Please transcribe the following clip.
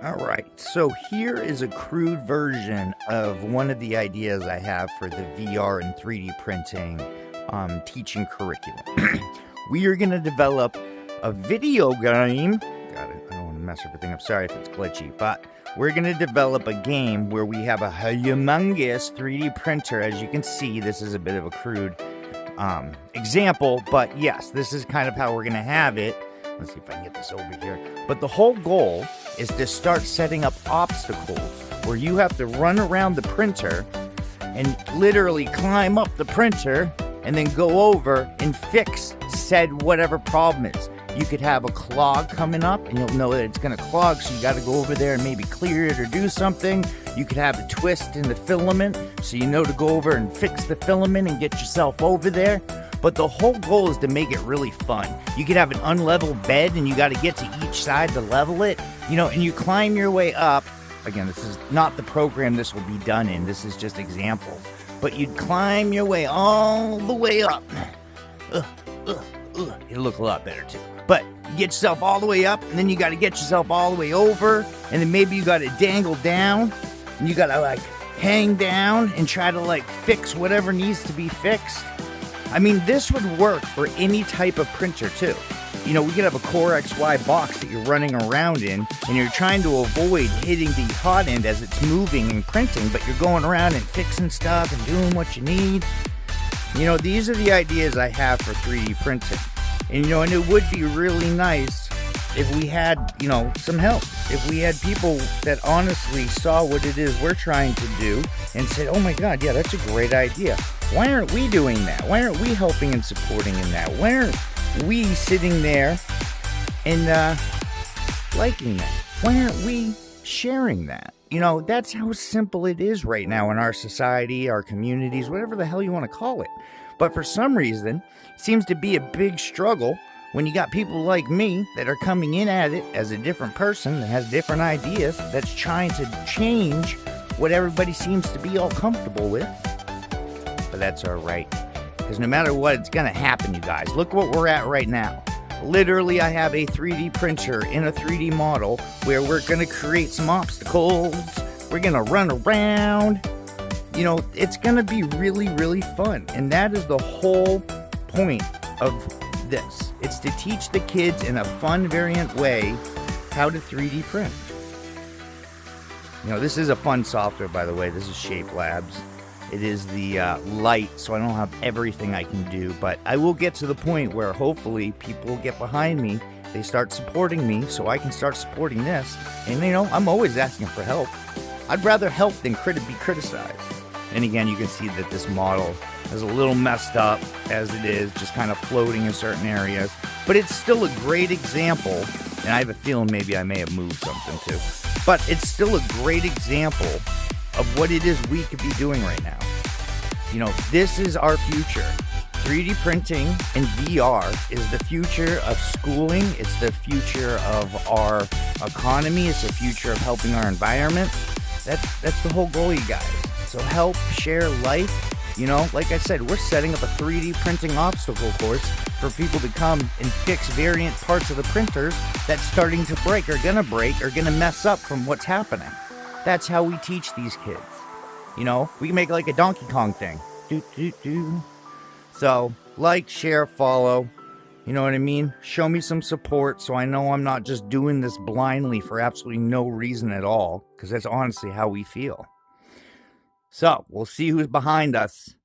All right, so here is a crude version of one of the ideas I have for the VR and 3D printing teaching curriculum. We are going to develop a video game. Got it. I don't want to mess everything up. Sorry if it's glitchy, but we're going to develop a game where we have a humongous 3D printer. As you can see, this is a bit of a crude example, but yes, this is kind of how we're going to have it. Let's see if I can get this over here. But the whole goal is to start setting up obstacles where you have to run around the printer and literally climb up the printer and then go over and fix said whatever problem is. You could have a clog coming up and you'll know that it's going to clog, so you got to go over there and maybe clear it or do something. You could have a twist in the filament, so you know to go over and fix the filament and get yourself over there. But the whole goal is to make it really fun. You could have an unlevel bed and you got to get to each side to level it, and you climb your way up. Again, this is not the program this will be done in. This is just examples. But you'd climb your way all the way up. It'll look a lot better too. But you get yourself all the way up, and then you got to get yourself all the way over, and then maybe you got to dangle down, and you got to hang down and try to fix whatever needs to be fixed. I mean, this would work for any type of printer too. We could have a Core XY box that you're running around in, and you're trying to avoid hitting the hot end as it's moving and printing, but you're going around and fixing stuff and doing what you need. These are the ideas I have for 3D printing. And it would be really nice if we had, some help. If we had people that honestly saw what it is we're trying to do and said, oh my God, yeah, that's a great idea. Why aren't we doing that? Why aren't we helping and supporting in that? Why aren't we sitting there and liking that? Why aren't we sharing that? That's how simple it is right now in our society, our communities, whatever the hell you want to call it. But for some reason, it seems to be a big struggle when you got people like me that are coming in at it as a different person that has different ideas, that's trying to change what everybody seems to be all comfortable with. But that's all right, because no matter what, it's going to happen, you guys. Look what we're at right now. Literally, I have a 3D printer in a 3D model where we're going to create some obstacles. We're going to run around. It's going to be really, really fun. And that is the whole point of this. It's to teach the kids in a fun variant way how to 3D print. This is a fun software, by the way. This is Shape Labs. It is the light, so I don't have everything I can do, but I will get to the point where hopefully people get behind me, they start supporting me, so I can start supporting this. And I'm always asking for help. I'd rather help than be criticized. And again, you can see that this model is a little messed up as it is, just kind of floating in certain areas, but it's still a great example. And I have a feeling maybe I may have moved something too, but it's still a great example of what it is we could be doing right now. This is our future. 3D printing and VR is the future of schooling. It's the future of our economy. It's the future of helping our environment. That's the whole goal, you guys. So help, share, like. Like I said, we're setting up a 3D printing obstacle course for people to come and fix variant parts of the printers that's starting to break, or gonna mess up from what's happening. That's how we teach these kids. We can make like a Donkey Kong thing. So, like, share, follow. You know what I mean? Show me some support so I know I'm not just doing this blindly for absolutely no reason at all, because that's honestly how we feel. So, we'll see who's behind us.